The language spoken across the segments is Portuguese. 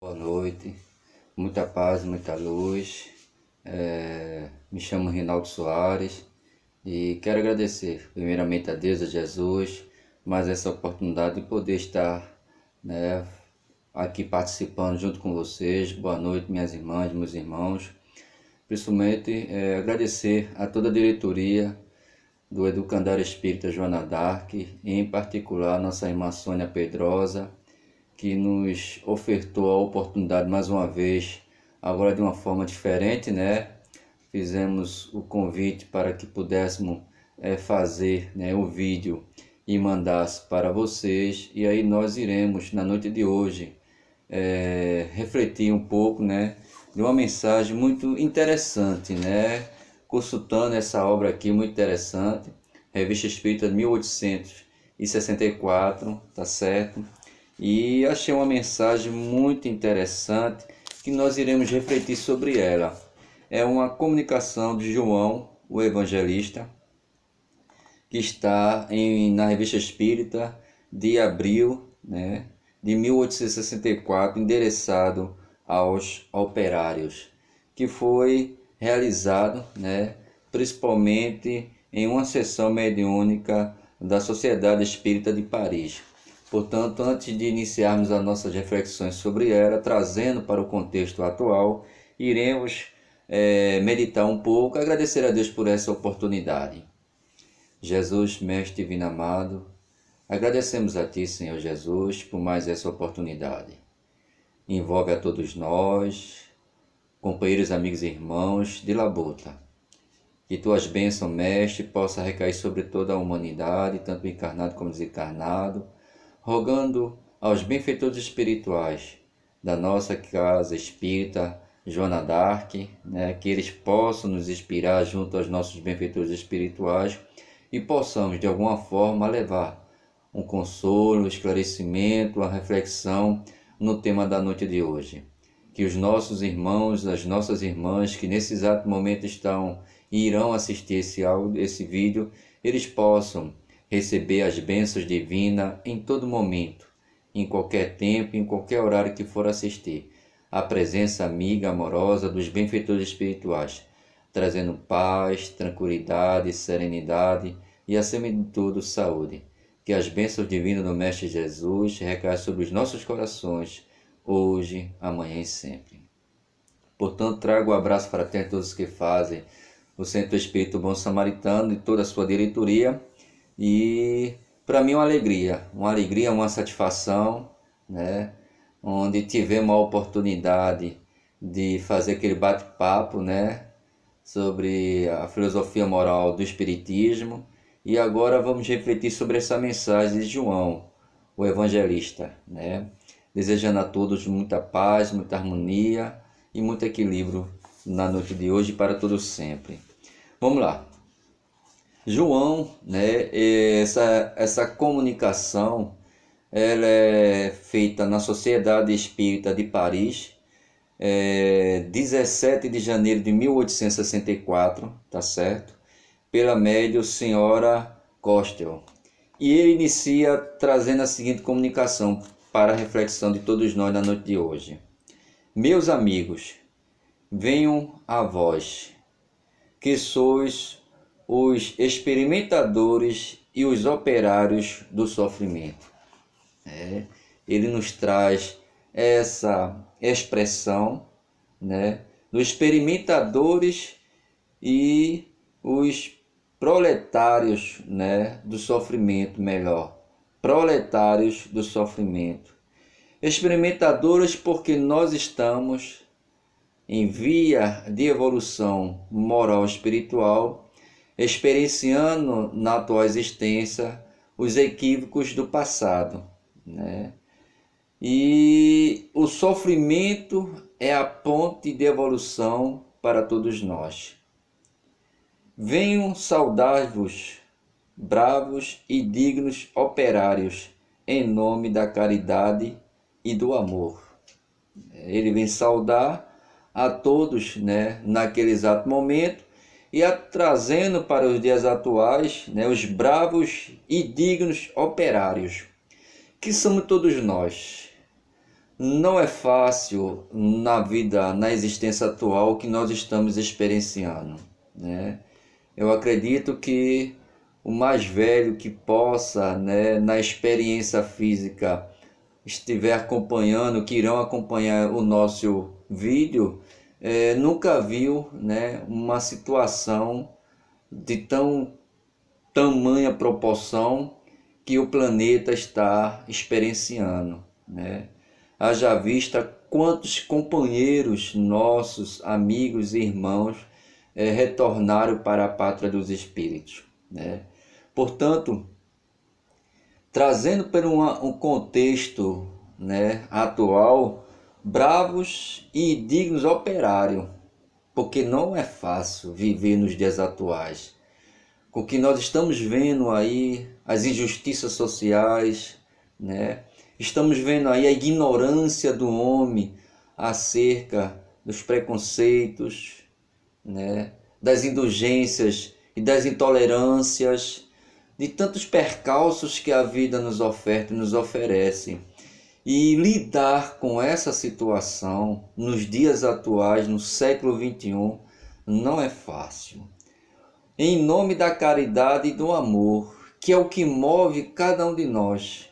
Boa noite, muita paz, muita luz. Me chamo Rinaldo Soares e quero agradecer primeiramente a Deus, a Jesus, mais essa oportunidade de poder estar, né, aqui participando junto com vocês. Boa noite, minhas irmãs, meus irmãos. Principalmente agradecer a toda a diretoria do Educandário Espírita Joana d'Arc, em particular nossa irmã Sônia Pedrosa, que nos ofertou a oportunidade mais uma vez, agora de uma forma diferente, né? Fizemos o convite para que pudéssemos fazer, né, o vídeo e mandasse para vocês, e aí nós iremos na noite de hoje refletir um pouco, né, de uma mensagem muito interessante, né? Consultando essa obra aqui muito interessante, Revista Espírita de 1864, tá certo? E achei uma mensagem muito interessante que nós iremos refletir sobre ela. É uma comunicação de João, o Evangelista, que está na Revista Espírita de abril, né, de 1864, endereçado aos operários, que foi realizado, né, principalmente em uma sessão mediúnica da Sociedade Espírita de Paris. Portanto, antes de iniciarmos as nossas reflexões sobre ela, trazendo para o contexto atual, iremos meditar um pouco, agradecer a Deus por essa oportunidade. Jesus, Mestre Divino Amado, agradecemos a Ti, Senhor Jesus, por mais essa oportunidade. Envolve a todos nós, companheiros, amigos e irmãos de labuta. Que Tuas bênçãos, Mestre, possa recair sobre toda a humanidade, tanto encarnado como desencarnado, rogando aos benfeitores espirituais da nossa casa espírita Joana d'Arc, né, que eles possam nos inspirar junto aos nossos benfeitores espirituais e possamos de alguma forma levar um consolo, um esclarecimento, uma reflexão no tema da noite de hoje. Que os nossos irmãos, as nossas irmãs que nesse exato momento estão e irão assistir esse vídeo, eles possam receber as bênçãos divinas em todo momento, em qualquer tempo, em qualquer horário que for assistir. A presença amiga, amorosa dos benfeitores espirituais, trazendo paz, tranquilidade, serenidade e, acima de tudo, saúde. Que as bênçãos divinas do Mestre Jesus recaiam sobre os nossos corações, hoje, amanhã e sempre. Portanto, trago um abraço fraterno a todos que fazem o Centro Espírita Bom Samaritano e toda a sua diretoria. E para mim uma alegria, uma satisfação, né? Onde tivemos a oportunidade de fazer aquele bate-papo, né, sobre a filosofia moral do Espiritismo. E agora vamos refletir sobre essa mensagem de João, o Evangelista, né? Desejando a todos muita paz, muita harmonia e muito equilíbrio na noite de hoje e para todos sempre. Vamos lá. João, né, essa comunicação, ela é feita na Sociedade Espírita de Paris, 17 de janeiro de 1864, tá certo? Pela médium senhora Costel. E ele inicia trazendo a seguinte comunicação para a reflexão de todos nós na noite de hoje. Meus amigos, venham a vós, que sois os experimentadores e os operários do sofrimento. Ele nos traz essa expressão, né, dos experimentadores e os proletários, né, do sofrimento, melhor, proletários do sofrimento. Experimentadores porque nós estamos em via de evolução moral e espiritual, experienciando na atual existência os equívocos do passado, né? E o sofrimento é a ponte de evolução para todos nós. Venham saudar-vos, bravos e dignos operários, em nome da caridade e do amor. Ele vem saudar a todos, né, naquele exato momento, e trazendo para os dias atuais, né, os bravos e dignos operários, que somos todos nós. Não é fácil na vida, na existência atual que nós estamos experienciando, né? Eu acredito que o mais velho que possa, né, na experiência física, estiver acompanhando, que irão acompanhar o nosso vídeo, nunca viu, né, uma situação de tamanha proporção que o planeta está experienciando, né? Haja vista quantos companheiros nossos, amigos e irmãos retornaram para a pátria dos espíritos, né? Portanto, trazendo para um contexto, né, atual, bravos e dignos operários, porque não é fácil viver nos dias atuais. Com o que nós estamos vendo aí, as injustiças sociais, né? Estamos vendo aí a ignorância do homem acerca dos preconceitos, né? Das indulgências e das intolerâncias, de tantos percalços que a vida nos oferta e nos oferece. E lidar com essa situação nos dias atuais, no século XXI, não é fácil. Em nome da caridade e do amor, que é o que move cada um de nós,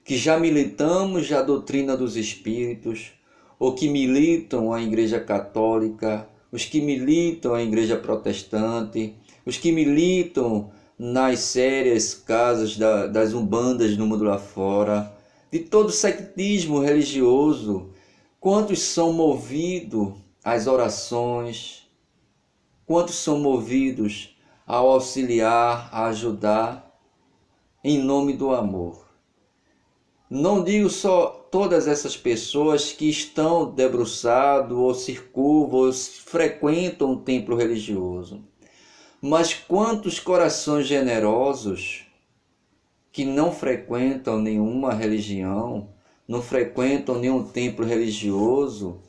que já militamos a doutrina dos espíritos, ou que militam a Igreja Católica, os que militam a Igreja Protestante, os que militam nas sérias casas das umbandas no mundo lá fora, de todo sectismo religioso, quantos são movidos às orações, quantos são movidos ao auxiliar, a ajudar, em nome do amor. Não digo só todas essas pessoas que estão debruçadas ou circunvam ou frequentam um templo religioso, mas quantos corações generosos que não frequentam nenhuma religião, não frequentam nenhum templo religioso,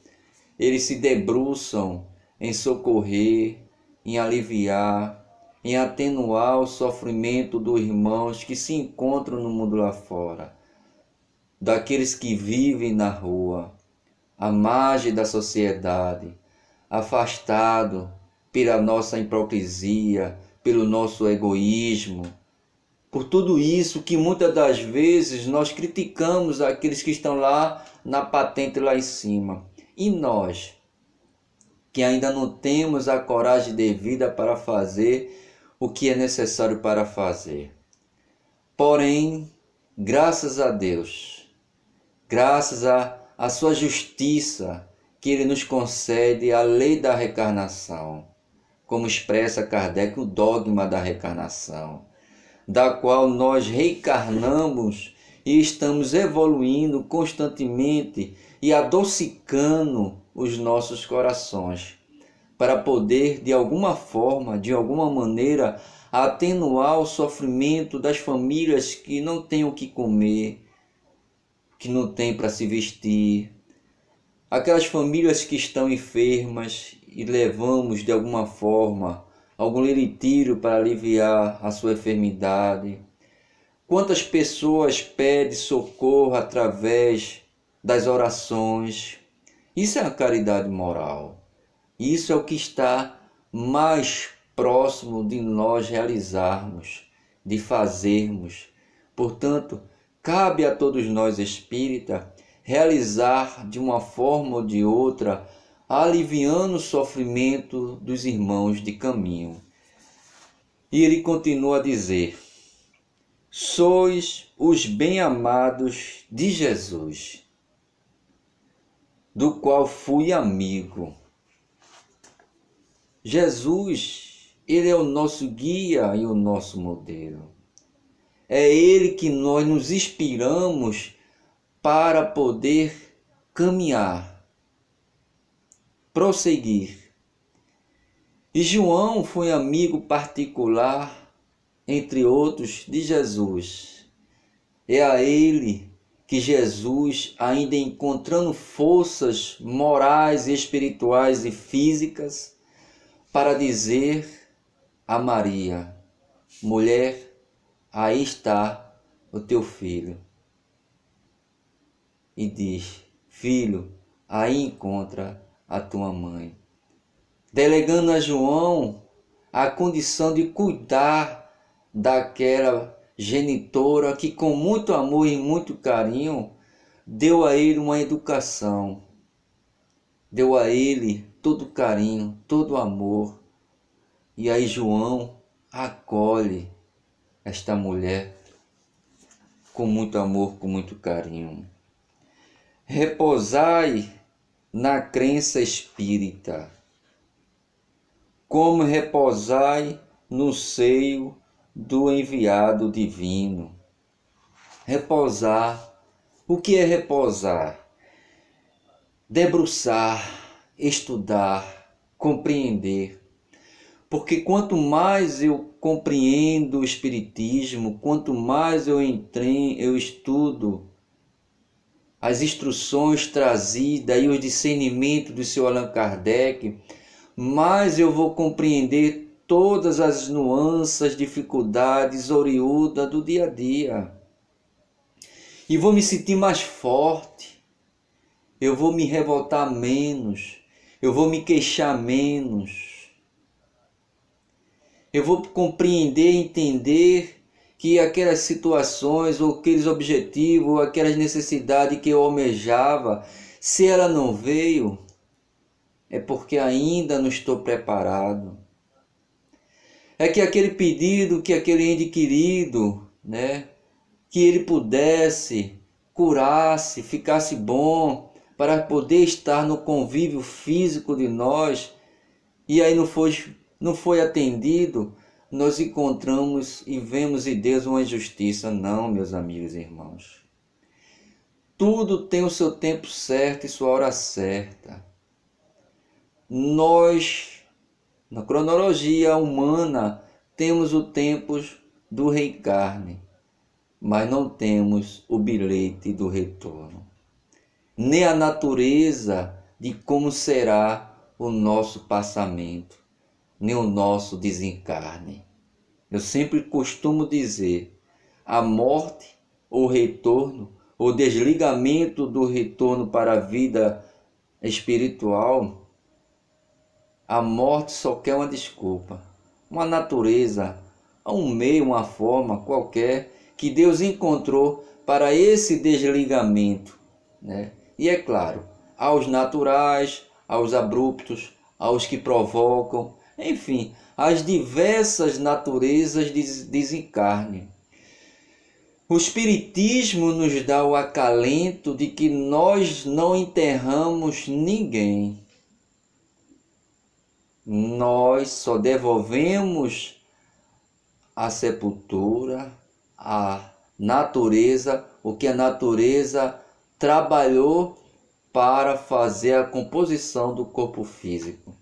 eles se debruçam em socorrer, em aliviar, em atenuar o sofrimento dos irmãos que se encontram no mundo lá fora, daqueles que vivem na rua, à margem da sociedade, afastado pela nossa hipocrisia, pelo nosso egoísmo, por tudo isso que muitas das vezes nós criticamos aqueles que estão lá na patente lá em cima. E nós, que ainda não temos a coragem devida para fazer o que é necessário para fazer. Porém, graças a Deus, graças à sua justiça, que Ele nos concede a lei da reencarnação, como expressa Kardec o dogma da reencarnação, da qual nós reencarnamos e estamos evoluindo constantemente e adocicando os nossos corações, para poder, de alguma forma, de alguma maneira, atenuar o sofrimento das famílias que não têm o que comer, que não têm para se vestir, aquelas famílias que estão enfermas e levamos, de alguma forma, algum retiro para aliviar a sua enfermidade. Quantas pessoas pedem socorro através das orações? Isso é a caridade moral. Isso é o que está mais próximo de nós realizarmos, de fazermos. Portanto, cabe a todos nós espíritas realizar de uma forma ou de outra, aliviando o sofrimento dos irmãos de caminho. E ele continua a dizer: sois os bem-amados de Jesus, do qual fui amigo. Jesus, ele é o nosso guia e o nosso modelo. É ele que nós nos inspiramos para poder caminhar, prosseguir. E João foi amigo particular, entre outros, de Jesus. É a ele que Jesus, ainda encontrando forças morais, espirituais e físicas, para dizer a Maria: mulher, aí está o teu filho. e diz: filho, aí encontra a tua mãe. Delegando a João a condição de cuidar daquela genitora que com muito amor e muito carinho deu a ele uma educação, deu a ele todo carinho, todo amor. E aí João acolhe esta mulher com muito amor, com muito carinho. Repousai na crença espírita, como repousai no seio do enviado divino. Repousar. O que é repousar? Debruçar, estudar, compreender. Porque quanto mais eu compreendo o Espiritismo, quanto mais eu estudo as instruções trazidas e o discernimento do Sr. Allan Kardec, mais eu vou compreender todas as nuances, dificuldades oriundas do dia a dia. E vou me sentir mais forte, eu vou me revoltar menos, eu vou me queixar menos. Eu vou compreender e entender que aquelas situações, ou aqueles objetivos, ou aquelas necessidades que eu almejava, se ela não veio, é porque ainda não estou preparado. É que aquele pedido, que aquele ente querido, que ele pudesse, curasse, ficasse bom, para poder estar no convívio físico de nós, e aí não foi atendido, nós encontramos e vemos em Deus uma injustiça. Não, meus amigos e irmãos. Tudo tem o seu tempo certo e sua hora certa. Nós, na cronologia humana, temos o tempo do reencarne, mas não temos o bilhete do retorno, nem a natureza de como será o nosso passamento, nem o nosso desencarne. Eu sempre costumo dizer, a morte, ou retorno, o desligamento do retorno para a vida espiritual, a morte só quer uma desculpa, uma natureza, um meio, uma forma qualquer que Deus encontrou para esse desligamento, E é claro, aos naturais, aos abruptos, aos que provocam, enfim, as diversas naturezas de desencarne. O Espiritismo nos dá o acalento de que nós não enterramos ninguém. Nós só devolvemos à sepultura, à natureza, o que a natureza trabalhou para fazer a composição do corpo físico.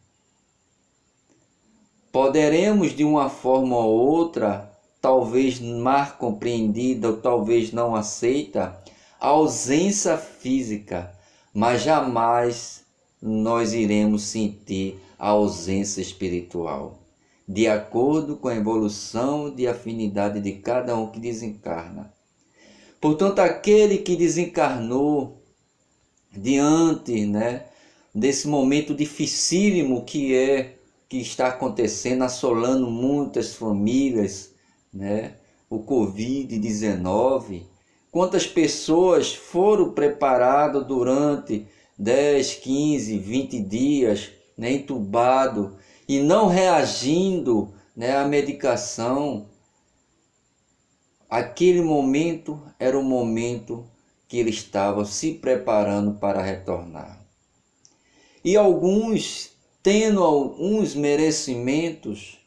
Poderemos, de uma forma ou outra, talvez mal compreendida ou talvez não aceita, a ausência física, mas jamais nós iremos sentir a ausência espiritual, de acordo com a evolução de afinidade de cada um que desencarna. Portanto, aquele que desencarnou diante, desse momento dificílimo que está acontecendo, assolando muitas famílias, o Covid-19, quantas pessoas foram preparadas durante 10, 15, 20 dias, entubado e não reagindo à medicação. Aquele momento era o momento que ele estava se preparando para retornar. E alguns, tendo alguns merecimentos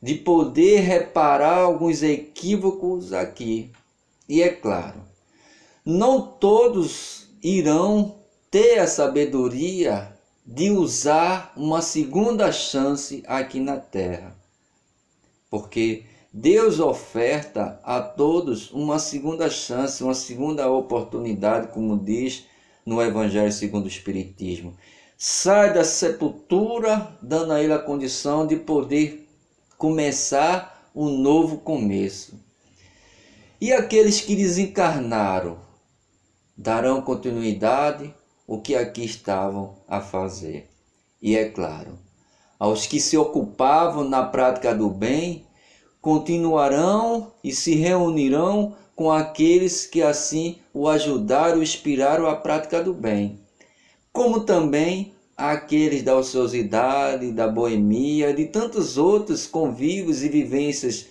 de poder reparar alguns equívocos aqui. E é claro, não todos irão ter a sabedoria de usar uma segunda chance aqui na Terra. Porque Deus oferta a todos uma segunda chance, uma segunda oportunidade, como diz no Evangelho segundo o Espiritismo. Sai da sepultura, dando a ele a condição de poder começar um novo começo. E aqueles que desencarnaram, darão continuidade o que aqui estavam a fazer. E é claro, aos que se ocupavam na prática do bem, continuarão e se reunirão com aqueles que assim o ajudaram e inspiraram à prática do bem, como também aqueles da ociosidade, da boemia, de tantos outros convívios e vivências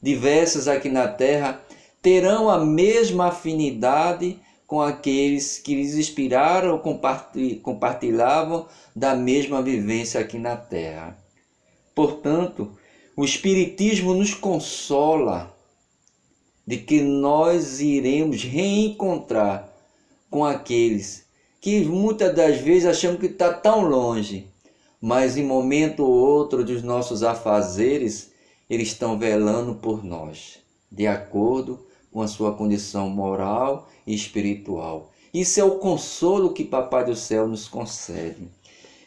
diversas aqui na terra, terão a mesma afinidade com aqueles que lhes inspiraram ou compartilhavam da mesma vivência aqui na terra. Portanto, o Espiritismo nos consola de que nós iremos reencontrar com aqueles que muitas das vezes achamos que está tão longe, mas em momento ou outro dos nossos afazeres, eles estão velando por nós, de acordo com a sua condição moral e espiritual. Isso é o consolo que Papai do Céu nos concede.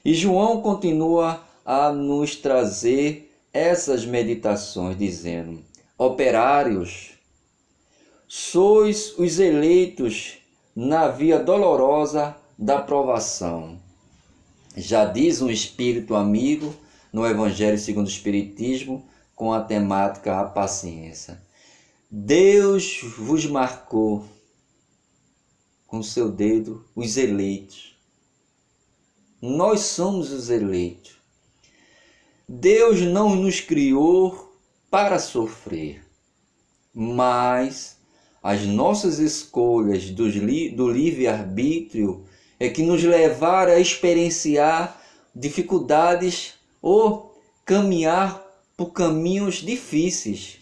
E João continua a nos trazer essas meditações, dizendo: operários, sois os eleitos na via dolorosa da provação. Já diz um espírito amigo no Evangelho segundo o Espiritismo, com a temática a paciência. Deus vos marcou com seu dedo os eleitos. Nós somos os eleitos. Deus não nos criou para sofrer, mas as nossas escolhas do livre-arbítrio é que nos levaram a experienciar dificuldades ou caminhar por caminhos difíceis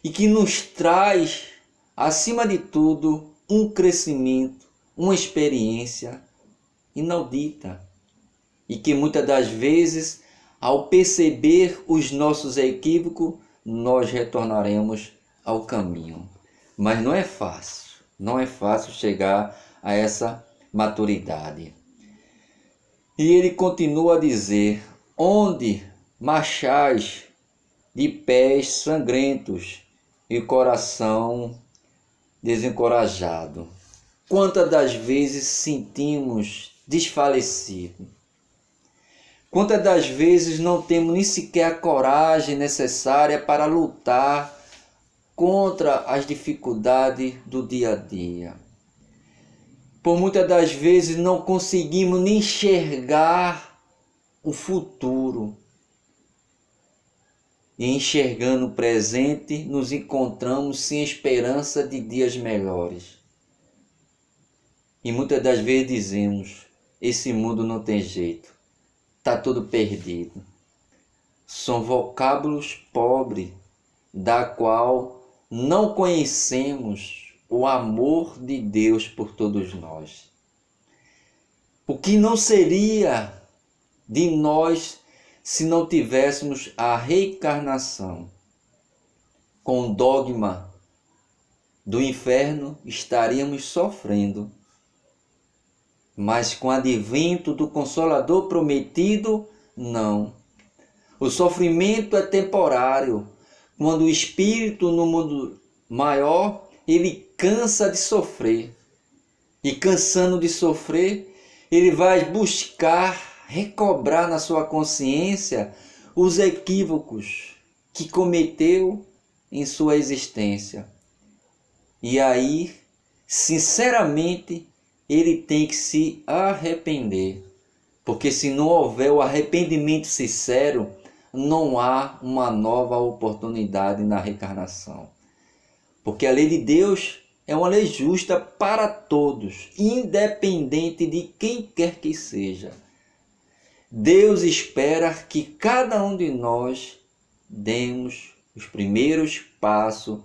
e que nos traz, acima de tudo, um crescimento, uma experiência inaudita e que muitas das vezes, ao perceber os nossos equívocos, nós retornaremos ao caminho. Mas não é fácil chegar a essa maturidade. E ele continua a dizer: onde marchais de pés sangrentos e coração desencorajado, quantas das vezes sentimos desfalecido, quantas das vezes não temos nem sequer a coragem necessária para lutar contra as dificuldades do dia a dia. Por muitas das vezes não conseguimos nem enxergar o futuro. E enxergando o presente, nos encontramos sem esperança de dias melhores. E muitas das vezes dizemos: esse mundo não tem jeito, está tudo perdido. São vocábulos pobres, da qual não conhecemos o amor de Deus por todos nós. O que não seria de nós se não tivéssemos a reencarnação? Com o dogma do inferno estaríamos sofrendo, mas com o advento do Consolador prometido, não. O sofrimento é temporário. Quando o espírito no mundo maior, ele cansa de sofrer. E cansando de sofrer, ele vai buscar recobrar na sua consciência os equívocos que cometeu em sua existência. E aí, sinceramente, ele tem que se arrepender. Porque se não houver o arrependimento sincero, não há uma nova oportunidade na reencarnação. Porque a lei de Deus é uma lei justa para todos, independente de quem quer que seja. Deus espera que cada um de nós demos os primeiros passos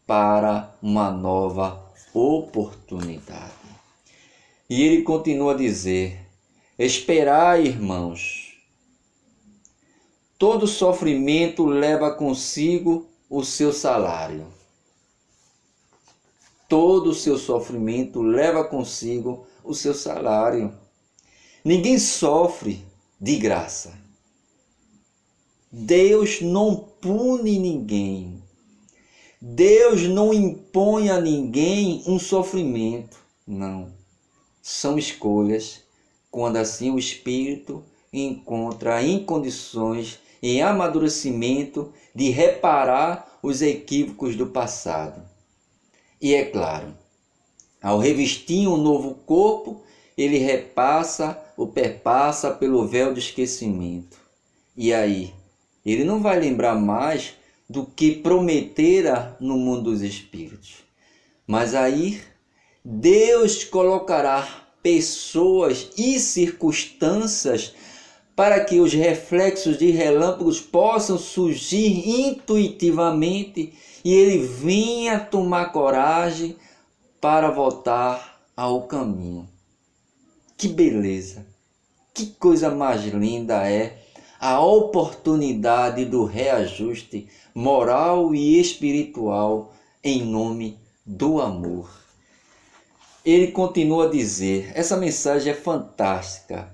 para uma nova oportunidade. E ele continua a dizer: esperai, irmãos. Todo sofrimento leva consigo o seu salário. Todo o seu sofrimento leva consigo o seu salário. Ninguém sofre de graça. Deus não pune ninguém. Deus não impõe a ninguém um sofrimento. Não. São escolhas quando assim o espírito encontra em condições, em amadurecimento, de reparar os equívocos do passado. E é claro, ao revestir um novo corpo, ele perpassa pelo véu do esquecimento. E aí, ele não vai lembrar mais do que prometera no mundo dos espíritos. Mas aí, Deus colocará pessoas e circunstâncias para que os reflexos de relâmpagos possam surgir intuitivamente e ele venha tomar coragem para voltar ao caminho. Que beleza! Que coisa mais linda é a oportunidade do reajuste moral e espiritual em nome do amor. Ele continua a dizer, essa mensagem é fantástica.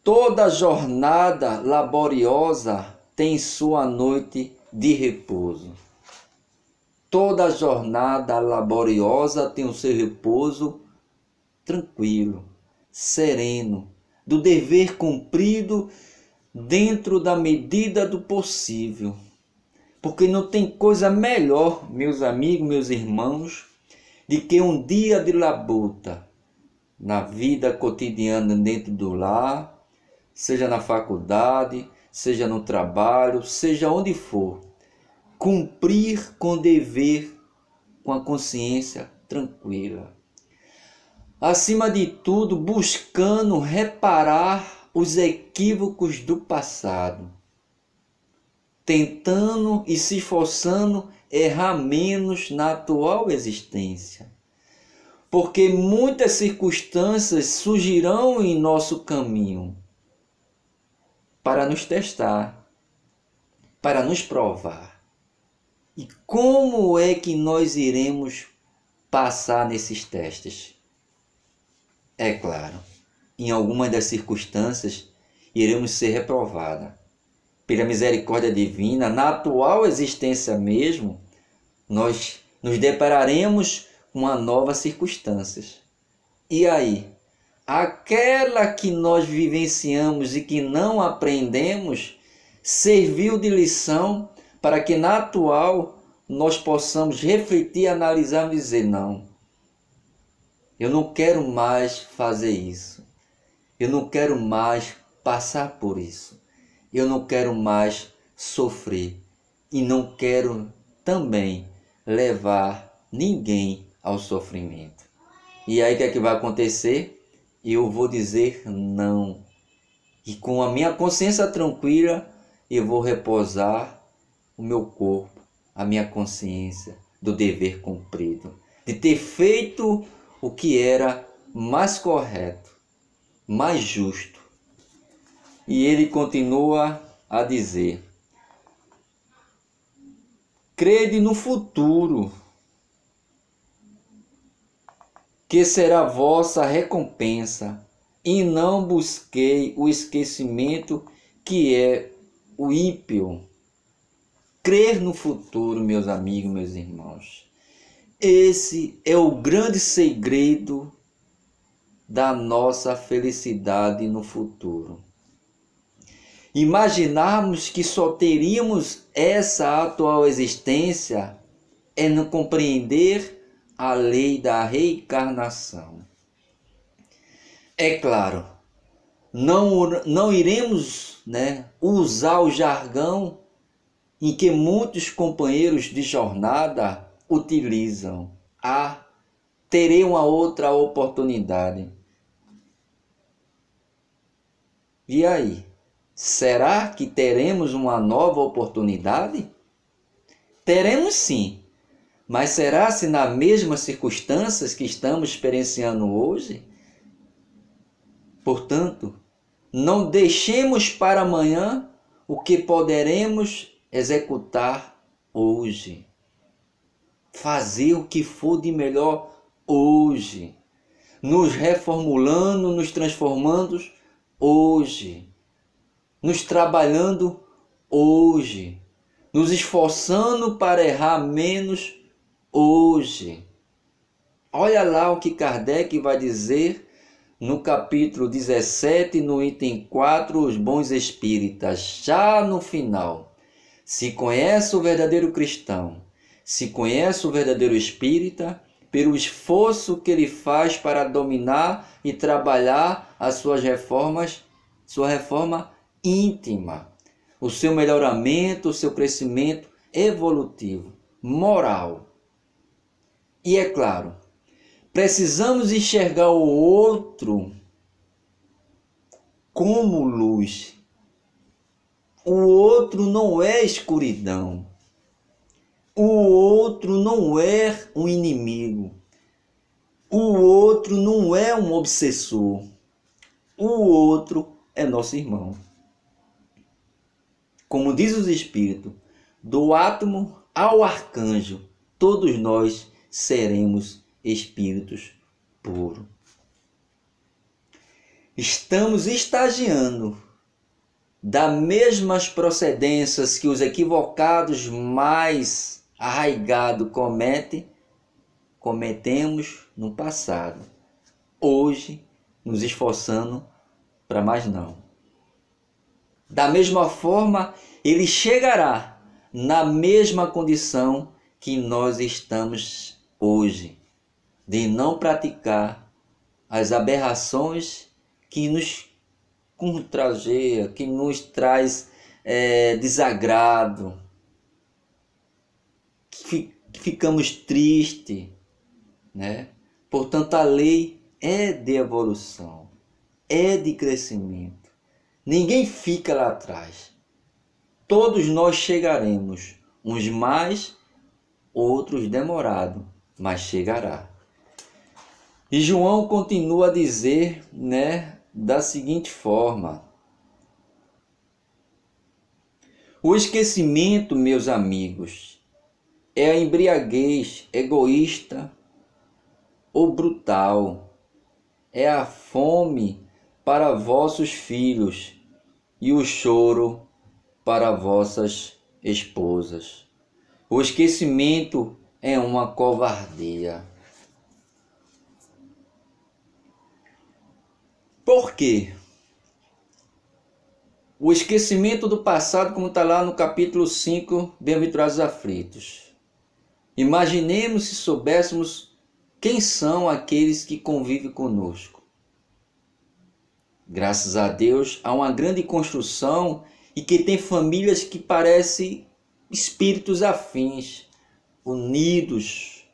Toda jornada laboriosa tem sua noite de repouso. Toda jornada laboriosa tem o seu repouso tranquilo, sereno, do dever cumprido dentro da medida do possível. Porque não tem coisa melhor, meus amigos, meus irmãos, de que um dia de labuta na vida cotidiana dentro do lar, seja na faculdade, seja no trabalho, seja onde for, cumprir com dever, com a consciência tranquila. Acima de tudo, buscando reparar os equívocos do passado, tentando e se esforçando errar menos na atual existência. Porque muitas circunstâncias surgirão em nosso caminho para nos testar, para nos provar. E como é que nós iremos passar nesses testes? É claro, em algumas das circunstâncias iremos ser reprovados. Pela misericórdia divina, na atual existência mesmo, nós nos depararemos com uma nova circunstâncias. E aí? Aquela que nós vivenciamos e que não aprendemos, serviu de lição para que na atual nós possamos refletir, analisar e dizer, não, eu não quero mais fazer isso. Eu não quero mais passar por isso. Eu não quero mais sofrer. E não quero também levar ninguém ao sofrimento. E aí o que é que vai acontecer? Eu vou dizer não. E com a minha consciência tranquila, eu vou repousar o meu corpo, a minha consciência do dever cumprido. De ter feito o que era mais correto, mais justo. E ele continua a dizer, crede no futuro, que será vossa recompensa, e não busquei o esquecimento que é o ímpio. Crer no futuro, meus amigos, meus irmãos. Esse é o grande segredo da nossa felicidade no futuro. Imaginarmos que só teríamos essa atual existência é não compreender a lei da reencarnação. É claro, não iremos, usar o jargão em que muitos companheiros de jornada utilizam. Terei uma outra oportunidade. E aí? Será que teremos uma nova oportunidade? Teremos sim, mas será se nas mesmas circunstâncias que estamos experienciando hoje? Portanto, não deixemos para amanhã o que poderemos executar hoje. Fazer o que for de melhor hoje. Nos reformulando, nos transformando hoje. Nos trabalhando hoje, nos esforçando para errar menos hoje. Olha lá o que Kardec vai dizer no capítulo 17, no item 4, os bons espíritas, já no final. Se conhece o verdadeiro cristão, se conhece o verdadeiro espírita, pelo esforço que ele faz para dominar e trabalhar as suas reformas, sua reforma íntima, o seu melhoramento, o seu crescimento evolutivo, moral. E é claro, precisamos enxergar o outro como luz. O outro não é escuridão. O outro não é um inimigo. O outro não é um obsessor. O outro é nosso irmão. Como diz os Espíritos, do átomo ao arcanjo, todos nós seremos espíritos puros. Estamos estagiando das mesmas procedências que os equivocados mais arraigados cometemos no passado. Hoje, nos esforçando para mais não. Da mesma forma, ele chegará na mesma condição que nós estamos hoje, de não praticar as aberrações que nos contrageia, que nos traz desagrado, que ficamos tristes, né? Portanto, a lei é de evolução, é de crescimento. Ninguém fica lá atrás. Todos nós chegaremos, uns mais, outros demorado, mas chegará. E João continua a dizer, né, da seguinte forma: o esquecimento, meus amigos, é a embriaguez egoísta ou brutal, é a fome para vossos filhos e o choro para vossas esposas. O esquecimento é uma covardia. Por quê? O esquecimento do passado, como está lá no capítulo 5, Bem-aventurados aflitos. Imaginemos se soubéssemos quem são aqueles que convivem conosco. Graças a Deus, há uma grande construção e que tem famílias que parecem espíritos afins, unidos,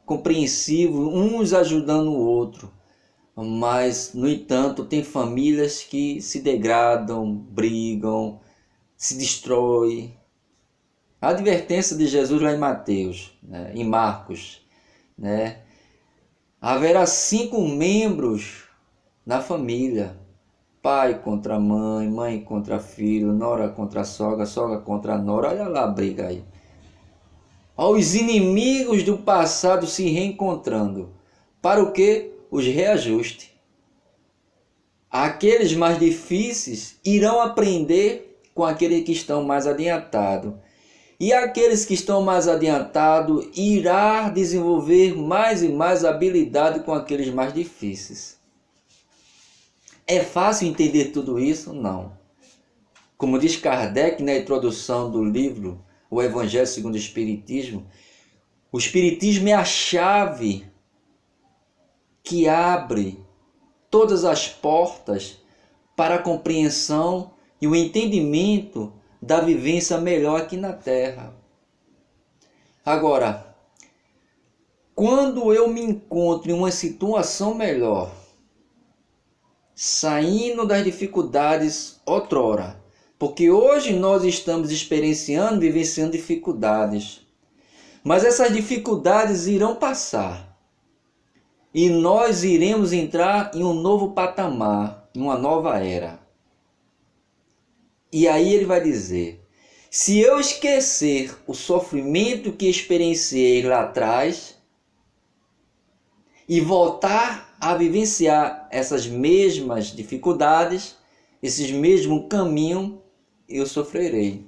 compreensivos, uns ajudando o outro. Mas, no entanto, tem famílias que se degradam, brigam, se destroem. A advertência de Jesus lá em Mateus, né, em Marcos, né, haverá 5 membros na família. Pai contra mãe, mãe contra filho, nora contra sogra, sogra contra nora. Olha lá a briga aí. Os inimigos do passado se reencontrando. Para o quê? Os reajustes. Aqueles mais difíceis irão aprender com aqueles que estão mais adiantados. E aqueles que estão mais adiantados irá desenvolver mais e mais habilidade com aqueles mais difíceis. É fácil entender tudo isso? Não. Como diz Kardec na introdução do livro O Evangelho segundo o Espiritismo é a chave que abre todas as portas para a compreensão e o entendimento da vivência melhor aqui na Terra. Agora, quando eu me encontro em uma situação melhor, saindo das dificuldades outrora, porque hoje nós estamos experienciando, vivenciando dificuldades, mas essas dificuldades irão passar. E nós iremos entrar em um novo patamar, em uma nova era. E aí ele vai dizer: se eu esquecer o sofrimento que experienciei lá atrás e voltar a vivenciar essas mesmas dificuldades, esses mesmos caminhos, eu sofrerei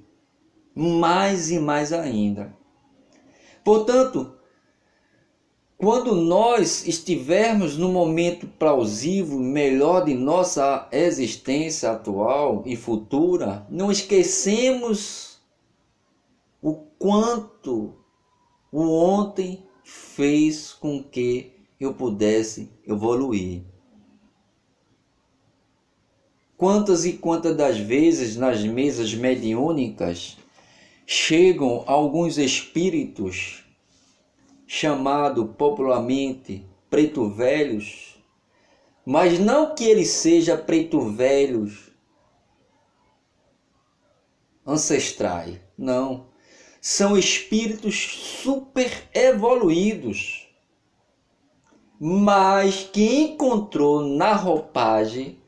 mais e mais ainda. Portanto, quando nós estivermos no momento plausível, melhor de nossa existência atual e futura, não esquecemos o quanto o ontem fez com que eu pudesse evoluir. Quantas e quantas das vezes nas mesas mediúnicas chegam alguns espíritos chamados popularmente preto velhos, mas não que ele seja preto velhos ancestrais, não. São espíritos super evoluídos, mas que encontrou na roupagem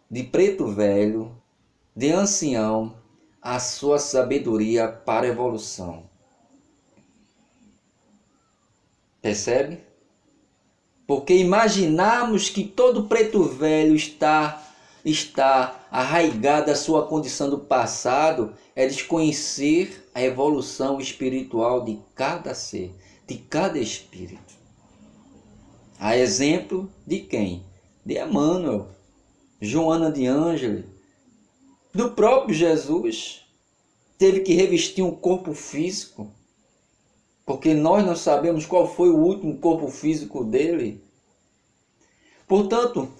de preto velho, de ancião, a sua sabedoria para a evolução. Percebe? Porque imaginarmos que todo preto velho está arraigado à sua condição do passado é desconhecer a evolução espiritual de cada ser, de cada espírito. A exemplo de quem? De Emmanuel, Joana de Ângeles, do próprio Jesus. Teve que revestir um corpo físico, porque nós não sabemos qual foi o último corpo físico dele. Portanto,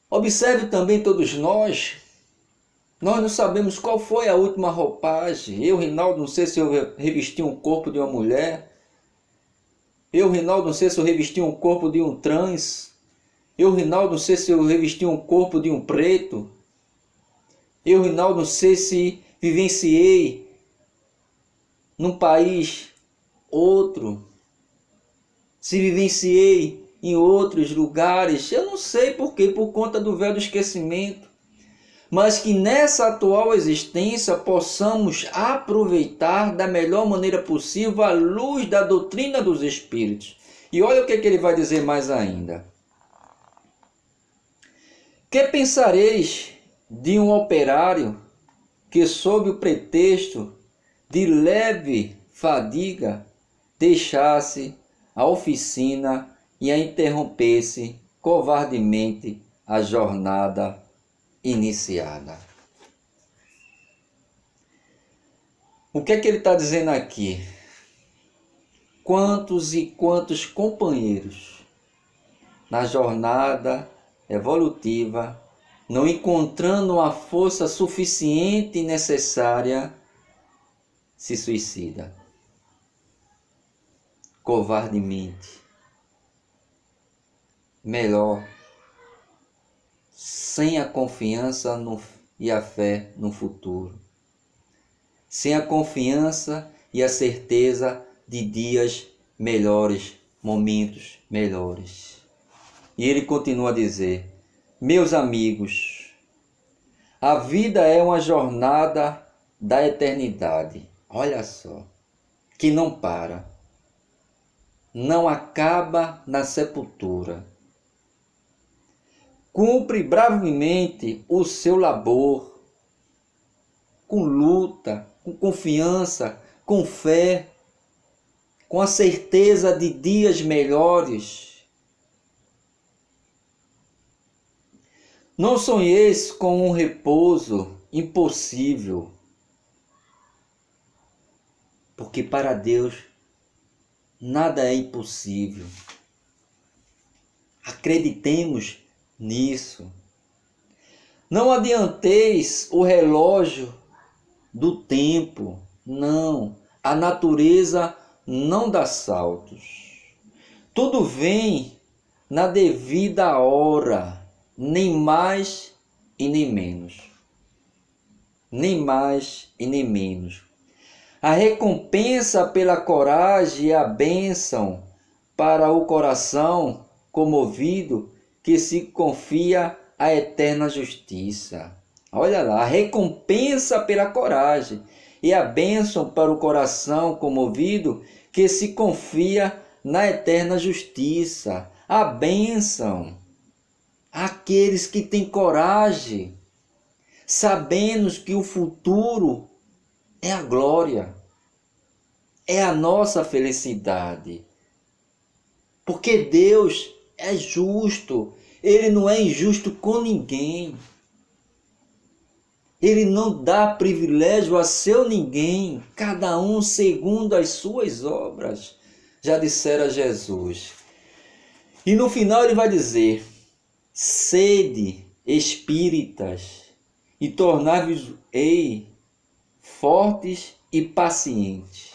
observe também todos nós não sabemos qual foi a última roupagem. Eu, Rinaldo, não sei se eu revesti um corpo de uma mulher. Eu, Rinaldo, não sei se eu revesti um corpo de um trans. Eu, Rinaldo, não sei se eu revesti um corpo de um preto. Eu, Rinaldo, não sei se vivenciei num país outro, se vivenciei em outros lugares, eu não sei por quê, por conta do véu do esquecimento, mas que nessa atual existência possamos aproveitar da melhor maneira possível a luz da doutrina dos Espíritos. E olha o que ele vai dizer mais ainda. Que pensareis de um operário que, sob o pretexto de leve fadiga, deixasse a oficina e a interrompesse covardemente a jornada iniciada? O que é que ele está dizendo aqui? Quantos e quantos companheiros na jornada evolutiva, não encontrando a força suficiente e necessária, se suicida covardemente. Melhor, sem a confiança e a fé no futuro, sem a confiança e a certeza de dias melhores, momentos melhores. E ele continua a dizer: meus amigos, a vida é uma jornada da eternidade. Olha só, que não para, não acaba na sepultura. Cumpre bravemente o seu labor, com luta, com confiança, com fé, com a certeza de dias melhores. Não sonheis com um repouso impossível, porque para Deus nada é impossível. Acreditemos nisso. Não adianteis o relógio do tempo. Não. A natureza não dá saltos. Tudo vem na devida hora, nem mais e nem menos. Nem mais e nem menos. A recompensa pela coragem e a bênção para o coração comovido que se confia à eterna justiça. Olha lá, a recompensa pela coragem e a bênção para o coração comovido que se confia na eterna justiça. A bênção àqueles que têm coragem, sabendo que o futuro é a glória, é a nossa felicidade. Porque Deus é justo. Ele não é injusto com ninguém. Ele não dá privilégio a seu ninguém, cada um segundo as suas obras. Já dissera Jesus. E no final ele vai dizer: sede espíritas e tornai-vos-ei fortes e pacientes.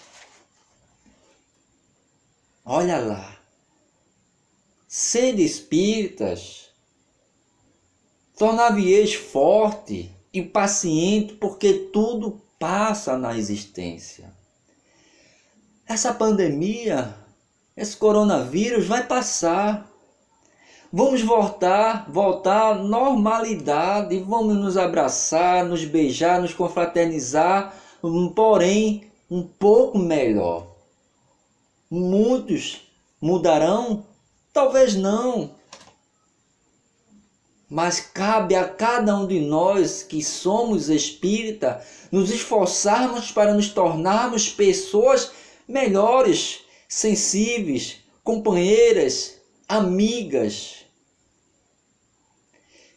Olha lá. Sede espíritas, tornai-vos forte e paciente, porque tudo passa na existência. Essa pandemia, esse coronavírus vai passar. Vamos voltar à normalidade, vamos nos abraçar, nos beijar, nos confraternizar, porém um pouco melhor. Muitos mudarão? Talvez não. Mas cabe a cada um de nós que somos espírita nos esforçarmos para nos tornarmos pessoas melhores, sensíveis, companheiras, amigas.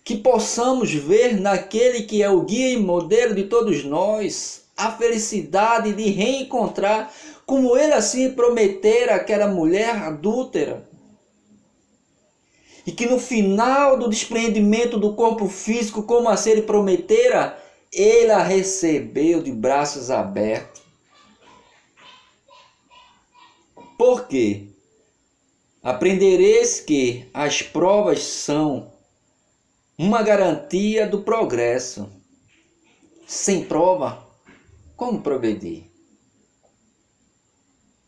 Que possamos ver naquele que é o guia e modelo de todos nós a felicidade de reencontrar, como ele assim prometera àquela mulher adúltera. E que no final do despreendimento do corpo físico, como assim ele prometera, ele a recebeu de braços abertos. Por quê? Aprendereis que as provas são uma garantia do progresso. Sem prova, como progredir?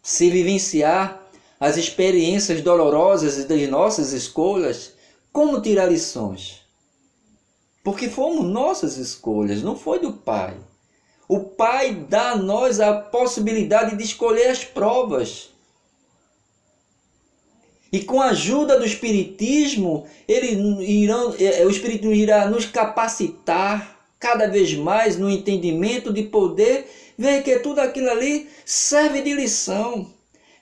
Se vivenciar as experiências dolorosas das nossas escolhas, como tirar lições? Porque fomos nossas escolhas, não foi do Pai. O Pai dá a nós a possibilidade de escolher as provas. E com a ajuda do Espiritismo, o Espiritismo irá nos capacitar cada vez mais no entendimento de poder ver que tudo aquilo ali serve de lição,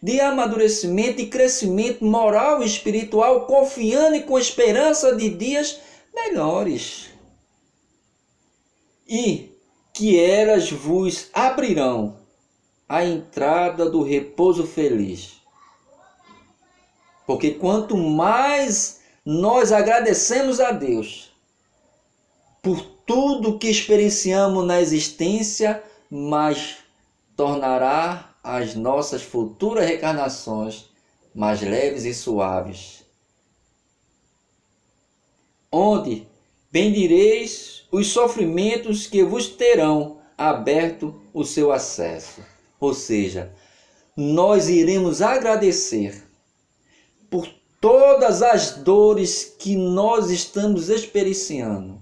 de amadurecimento e crescimento moral e espiritual, confiando e com esperança de dias melhores. E que elas vos abrirão a entrada do repouso feliz. Porque quanto mais nós agradecemos a Deus por tudo que experienciamos na existência, mais tornará as nossas futuras reencarnações mais leves e suaves. Onde bendireis os sofrimentos que vos terão aberto o seu acesso. Ou seja, nós iremos agradecer por todas as dores que nós estamos experienciando,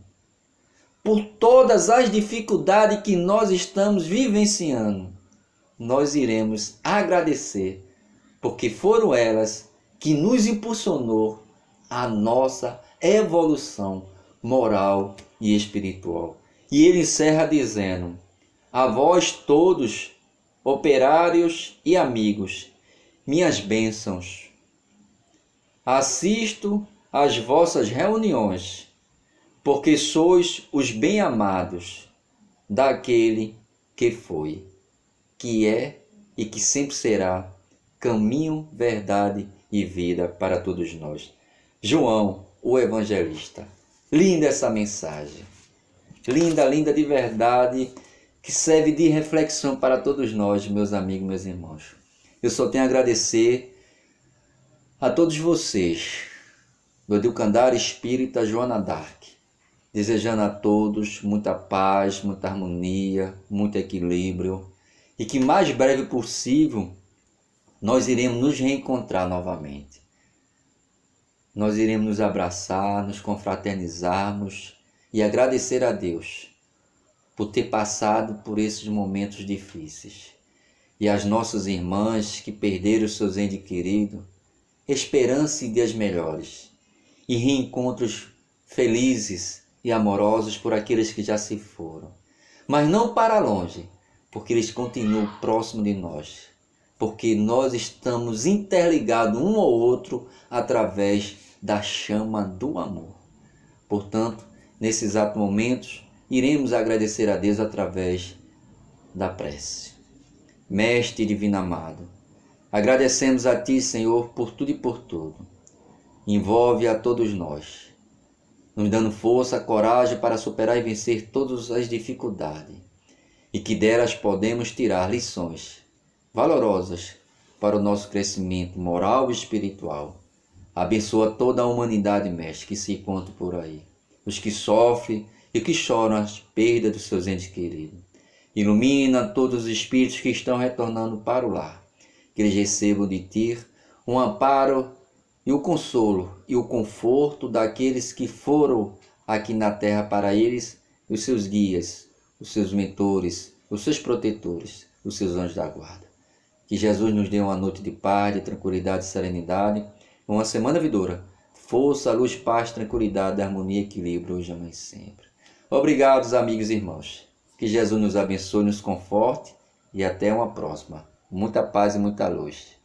por todas as dificuldades que nós estamos vivenciando. Nós iremos agradecer, porque foram elas que nos impulsionou a nossa evolução moral e espiritual. E ele encerra dizendo: a vós todos, operários e amigos, minhas bênçãos. Assisto às vossas reuniões, porque sois os bem-amados daquele que foi, que é e que sempre será caminho, verdade e vida para todos nós. João, o Evangelista. Linda essa mensagem. Linda, linda de verdade, que serve de reflexão para todos nós, meus amigos, meus irmãos. Eu só tenho a agradecer a todos vocês, do Educandário Espírita Joana d'Arc, desejando a todos muita paz, muita harmonia, muito equilíbrio, e que mais breve possível nós iremos nos reencontrar novamente. Nós iremos nos abraçar, nos confraternizarmos e agradecer a Deus por ter passado por esses momentos difíceis. E as nossas irmãs que perderam seus entes queridos, esperança em dias melhores e reencontros felizes e amorosos por aqueles que já se foram, mas não para longe, porque eles continuam próximo de nós. porque nós estamos interligados um ao outro através da chama do amor. Portanto, nesses exatos momentos, iremos agradecer a Deus através da prece. Mestre divino amado, agradecemos a Ti, Senhor, por tudo e por tudo. Envolve a todos nós, nos dando força, coragem para superar e vencer todas as dificuldades, e que delas podemos tirar lições valorosas para o nosso crescimento moral e espiritual. Abençoa toda a humanidade, Mestre, que se encontra por aí, os que sofrem e que choram as perdas dos seus entes queridos. Ilumina todos os espíritos que estão retornando para o lar, que eles recebam de Ti um amparo e o consolo e o conforto daqueles que foram aqui na terra para eles, os seus guias, os seus mentores, os seus protetores, os seus anjos da guarda. Que Jesus nos dê uma noite de paz, de tranquilidade e serenidade, uma semana vidoura, força, luz, paz, tranquilidade, harmonia e equilíbrio hoje, amanhã e sempre. Obrigados, amigos e irmãos. Que Jesus nos abençoe, nos conforte e até uma próxima. Muita paz e muita luz.